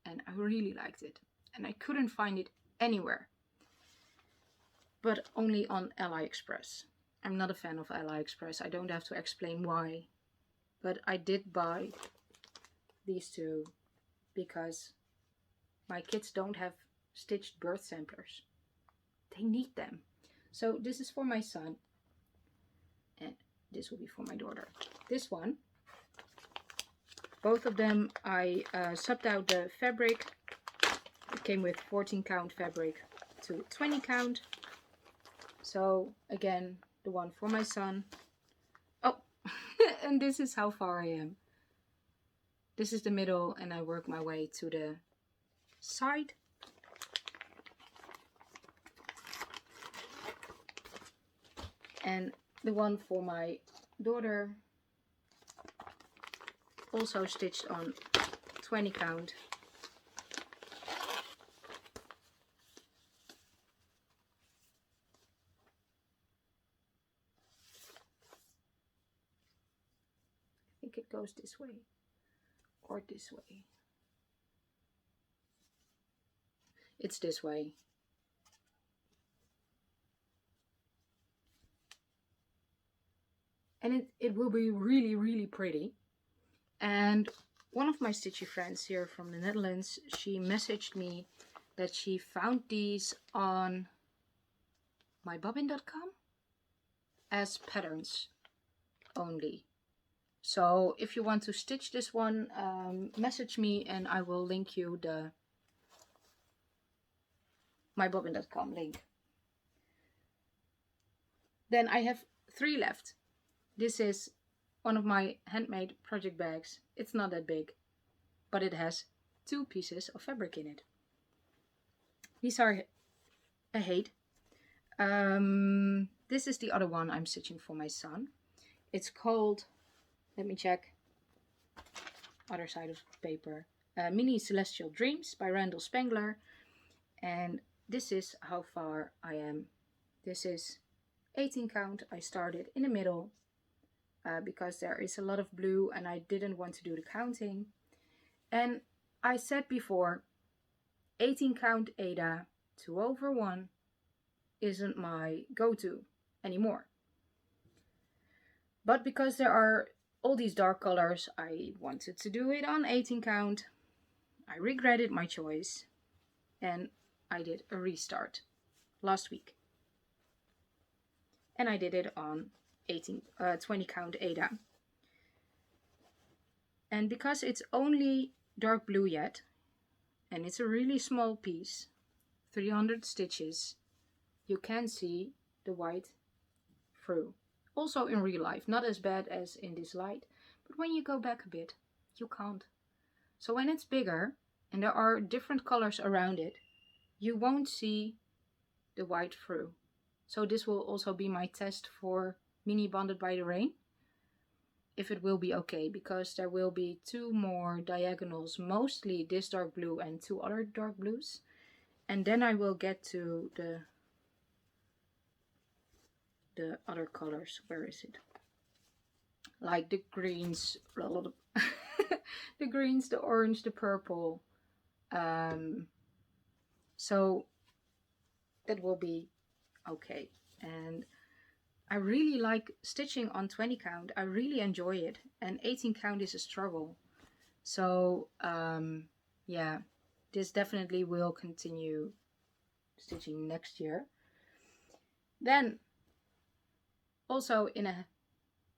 and I really liked it, and I couldn't find it anywhere, but only on AliExpress. I'm not a fan of AliExpress. I don't have to explain why, but I did buy these two because my kids don't have stitched birth samplers. They need them. So this is for my son, and this will be for my daughter. This one, both of them, I subbed out the fabric. It came with 14 count fabric to 20 count. So again, the one for my son. Oh, and this is how far I am. This is the middle, and I work my way to the side. And the one for my daughter, also stitched on 20 count. I think it goes this way or this way. It's this way. And it will be really, really pretty. And one of my stitchy friends here from the Netherlands, she messaged me that she found these on mybobbin.com as patterns only. So if you want to stitch this one, message me and I will link you the mybobbin.com link. Then I have 3 left. This is one of my handmade project bags. It's not that big, but it has 2 pieces of fabric in it. These are a HAED. This is the other one I'm stitching for my son. It's called, let me check, other side of the paper, Mini Celestial Dreams by Randal Spangler. And this is how far I am. This is 18 count. I started in the middle. Because there is a lot of blue and I didn't want to do the counting. And I said before, 18 count Aida 2/1 isn't my go-to anymore. But because there are all these dark colors, I wanted to do it on 18 count. I regretted my choice and I did a restart last week. And I did it on 20 count Aida. And because it's only dark blue yet, and it's a really small piece, 300 stitches, you can see the white through. Also in real life, not as bad as in this light, but when you go back a bit, you can't. So when it's bigger, and there are different colors around it, you won't see the white through. So this will also be my test for Mini Bonded by the Rain, if it will be okay, because there will be 2 more diagonals, mostly this dark blue and 2 other dark blues, and then I will get to the other colors. Where is it? Like the greens, the greens, the orange, the purple. So that will be okay. And I really like stitching on 20 count. I really enjoy it. And 18 count is a struggle. So yeah, this definitely will continue stitching next year. Then also in a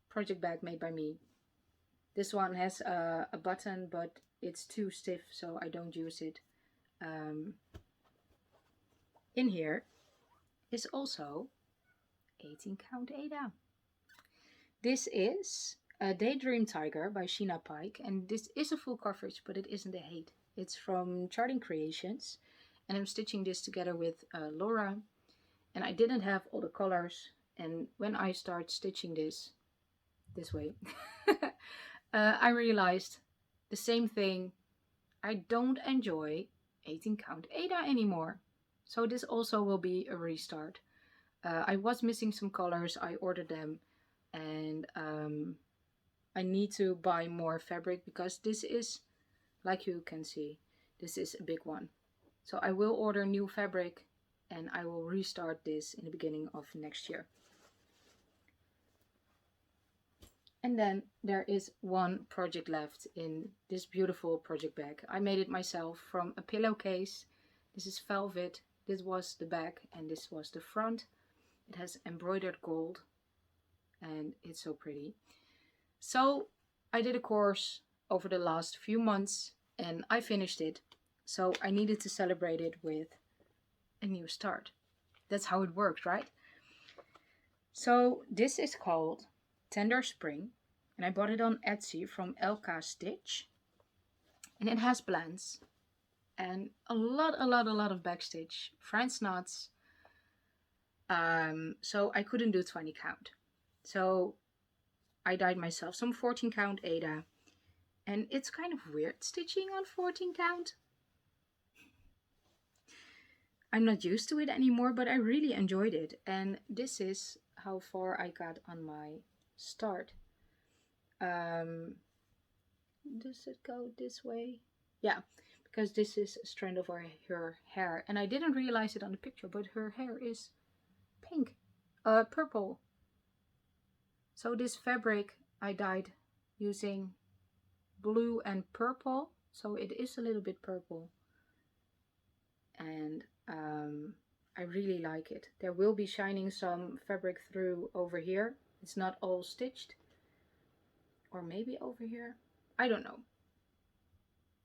project bag made by me. This one has a button, but it's too stiff, so I don't use it. In here is also 18 count Aida. This is a Daydream Tiger by Sheena Pike, and this is a full coverage, but it isn't a HAED. It's from Charting Creations, and I'm stitching this together with Laura, and I didn't have all the colors, and when I start stitching this way, I realized the same thing. I don't enjoy 18 count Aida anymore. So this also will be a restart. I was missing some colors, I ordered them, and I need to buy more fabric because this is, like you can see, this is a big one. So I will order new fabric and I will restart this in the beginning of next year. And then there is one project left in this beautiful project bag. I made it myself from a pillowcase. This is velvet. This was the back and this was the front. It has embroidered gold and it's so pretty. So I did a course over the last few months and I finished it. So I needed to celebrate it with a new start. That's how it works, right? So this is called Tender Spring, and I bought it on Etsy from LK Stitch, and it has blends and a lot of backstitch, French knots. So I couldn't do 20 count, so I dyed myself some 14 count Aida, and it's kind of weird stitching on 14 count. I'm not used to it anymore, but I really enjoyed it, and this is how far I got on my start. Does it go this way? Yeah, because this is a strand of her hair, and I didn't realize it on the picture, but her hair is pink, purple. So this fabric I dyed using blue and purple, so it is a little bit purple, and I really like it. There will be shining some fabric through over here. It's not all stitched, or maybe over here, I don't know,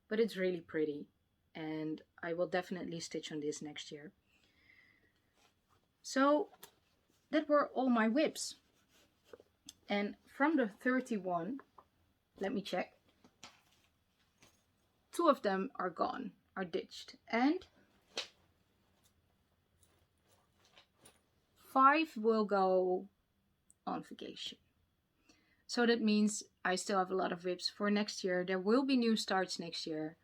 but it's really pretty, and I will definitely stitch on this next year. So that were all my whips, and from the 31, let me check, 2 of them are gone, are ditched, and 5 will go on vacation. So that means I still have a lot of whips for next year. There will be new starts next year.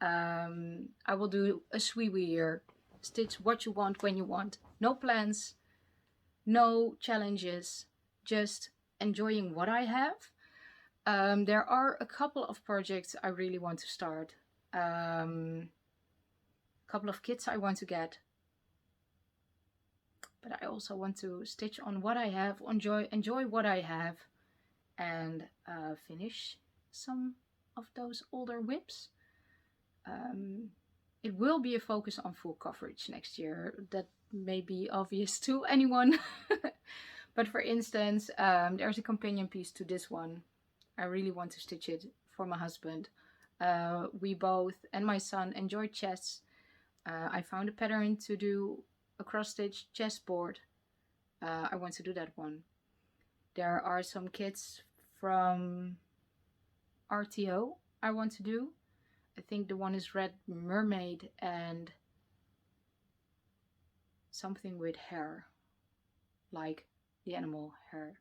I will do a sweet year. Stitch what you want when you want. No plans, no challenges, just enjoying what I have. There are a couple of projects I really want to start. A couple of kits I want to get. But I also want to stitch on what I have, enjoy what I have, and finish some of those older whips. It will be a focus on full coverage next year. That may be obvious to anyone. But for instance, there's a companion piece to this one. I really want to stitch it for my husband. We both and my son enjoy chess. I found a pattern to do a cross-stitch chessboard. I want to do that one. There are some kits from RTO I want to do. I think the one is Red Mermaid and something with hair, like the animal hair,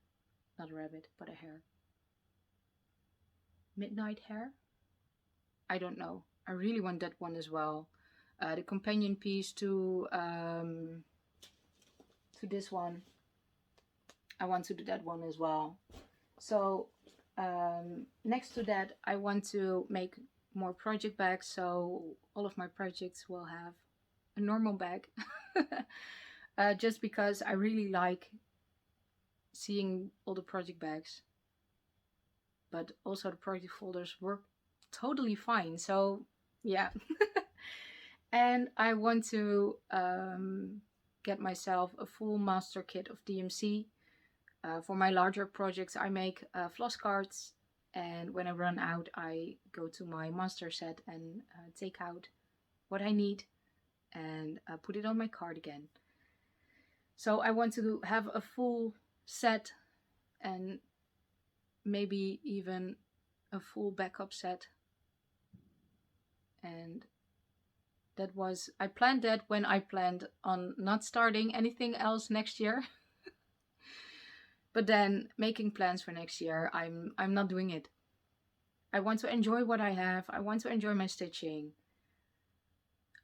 not a rabbit, but a hare. Midnight Hare? I don't know. I really want that one as well. The companion piece to this one, I want to do that one as well. So next to that, I want to make more project bags, so all of my projects will have a normal bag. Just because I really like seeing all the project bags, but also the project folders work totally fine, so yeah. And I want to get myself a full master kit of DMC. For my larger projects I make floss cards, and when I run out I go to my master set and take out what I need and put it on my card again. So I want to have a full set and maybe even a full backup set. And that was, I planned that when I planned on not starting anything else next year. But then making plans for next year, I'm not doing it. I want to enjoy what I have. I want to enjoy my stitching.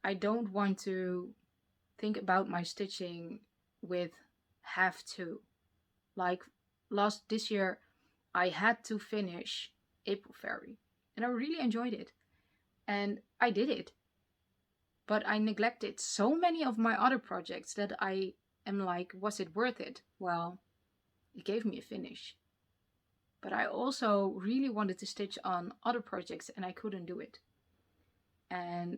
I don't want to think about my stitching with have to. Like this year, I had to finish April Fairy, and I really enjoyed it. And I did it. But I neglected so many of my other projects that I am like, was it worth it? Well, it gave me a finish. But I also really wanted to stitch on other projects and I couldn't do it. And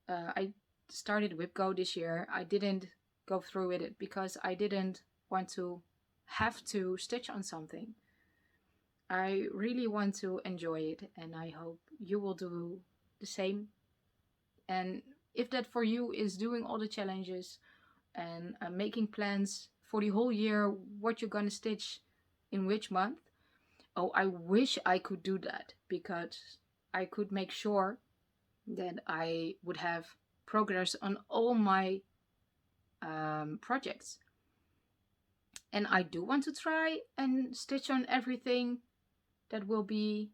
I started WipGo this year. I didn't go through with it because I didn't want to have to stitch on something. I really want to enjoy it, and I hope you will do the same. And if that for you is doing all the challenges and making plans for the whole year, what you're gonna stitch in which month, oh, I wish I could do that, because I could make sure that I would have progress on all my projects. And I do want to try and stitch on everything that will be,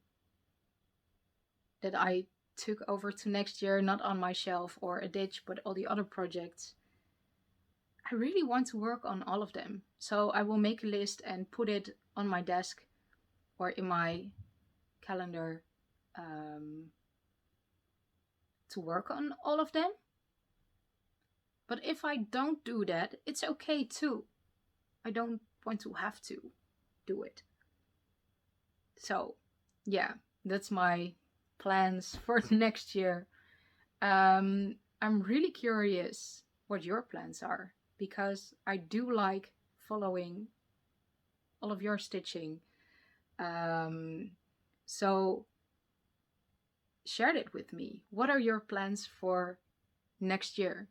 that I took over to next year, not on my shelf or a ditch, but all the other projects. I really want to work on all of them. So I will make a list and put it on my desk or in my calendar to work on all of them. But if I don't do that, it's okay too. I don't want to have to do it. So yeah, that's my plans for next year. I'm really curious what your plans are, because I do like following all of your stitching. So share it with me. What are your plans for next year?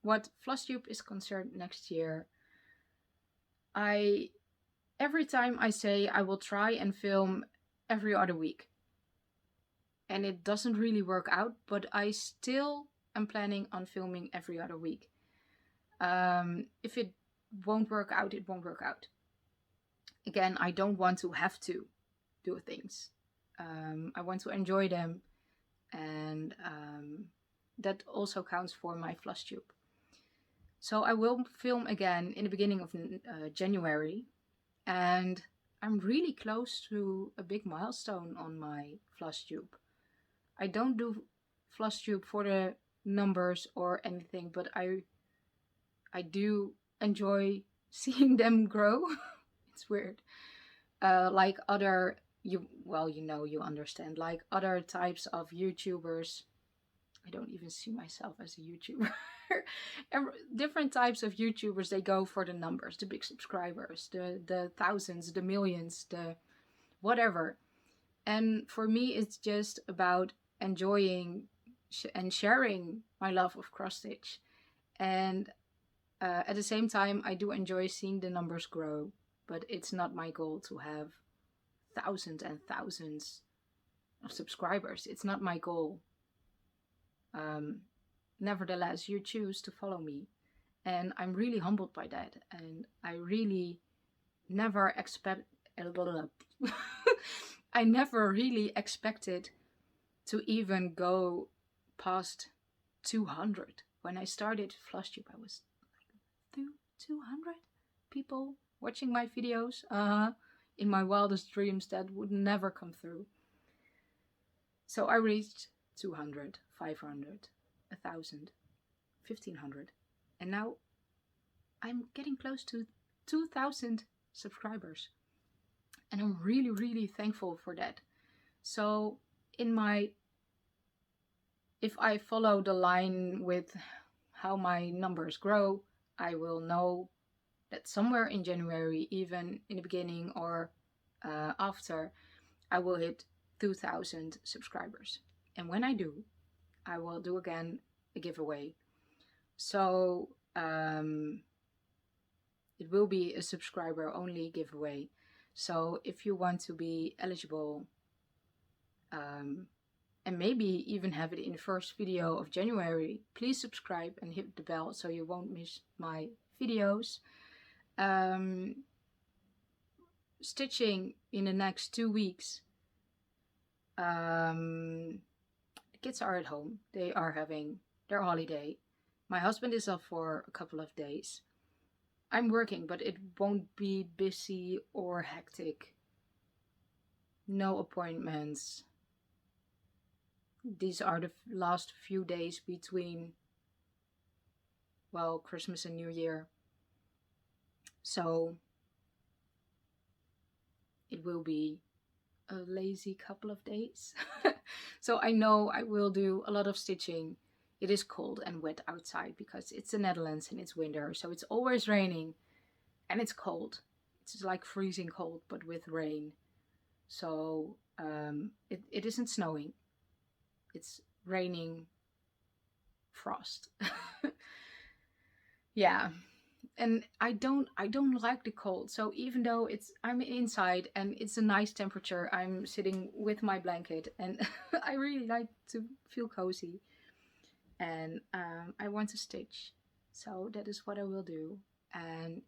What Flosstube is concerned next year, every time I say I will try and film every other week. And it doesn't really work out, but I still am planning on filming every other week. If it won't work out, it won't work out. Again, I don't want to have to do things. I want to enjoy them, and that also counts for my Flosstube. So I will film again in the beginning of January, and I'm really close to a big milestone on my Flosstube. I don't do Flosstube for the numbers or anything, but I do enjoy seeing them grow. It's weird. Like other, you understand, like other types of YouTubers. I don't even see myself as a YouTuber. Different types of YouTubers, they go for the numbers, the big subscribers, the thousands, the millions, the whatever. And for me, it's just about enjoying and sharing my love of cross stitch. And at the same time, I do enjoy seeing the numbers grow, but it's not my goal to have thousands and thousands of subscribers. It's not my goal. Nevertheless, you choose to follow me, and I'm really humbled by that, and I really never I never really expected to even go past 200. When I started Flosstube, I was like 200 people watching my videos. In my wildest dreams, that would never come through. So I reached 200, 500, 1,000, 1,500, and now I'm getting close to 2,000 subscribers, and I'm really, really thankful for that. So if I follow the line with how my numbers grow, I will know that somewhere in January, even in the beginning or after, I will hit 2,000 subscribers. And when I do, I will do again a giveaway. So it will be a subscriber only giveaway. So if you want to be eligible and maybe even have it in the first video of January, please subscribe and hit the bell so you won't miss my videos. Stitching in the next 2 weeks. The kids are at home. They are having their holiday. My husband is off for a couple of days. I'm working, but it won't be busy or hectic. No appointments. These are the last few days between, well, Christmas and New Year. So it will be a lazy couple of days. So I know I will do a lot of stitching. It is cold and wet outside because it's the Netherlands and it's winter, so it's always raining and it's cold. It's like freezing cold, but with rain. So it isn't snowing. It's raining frost. Yeah. And I don't like the cold. So even though I'm inside and it's a nice temperature, I'm sitting with my blanket and I really like to feel cozy. And I want to stitch. So that is what I will do. And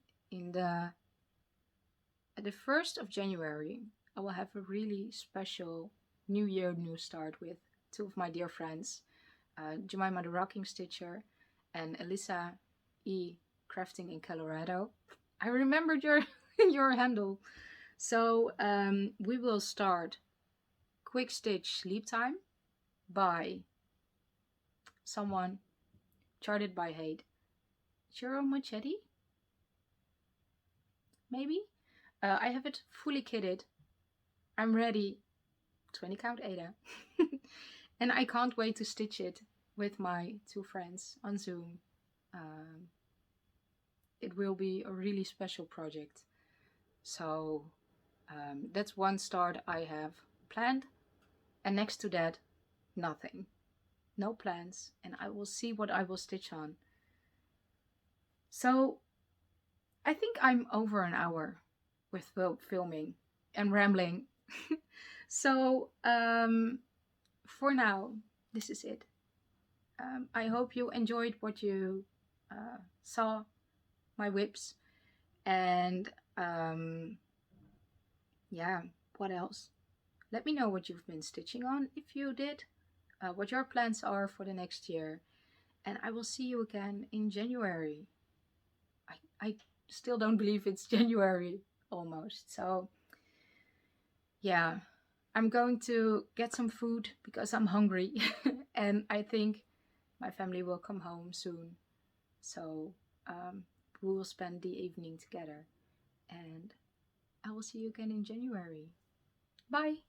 at the 1st of January, I will have a really special New Year, New Start with two of my dear friends, Jemima the Rocking Stitcher and Elisa E. Crafting in Colorado. I remembered your your handle. So we will start Quick Stitch Sleep Time by someone charted by HAED. Chiro Machete? Maybe? I have it fully kitted. I'm ready. 20 count Aida. And I can't wait to stitch it with my two friends on Zoom. It will be a really special project. So that's one start I have planned. And next to that, nothing. No plans. And I will see what I will stitch on. So I think I'm over an hour with filming and rambling. So for now, this is it. I hope you enjoyed what you saw, my whips. And yeah, what else? Let me know what you've been stitching on, if you did, what your plans are for the next year. And I will see you again in January. I still don't believe it's January almost. So yeah, I'm going to get some food because I'm hungry. And I think my family will come home soon. So we will spend the evening together. And I will see you again in January. Bye!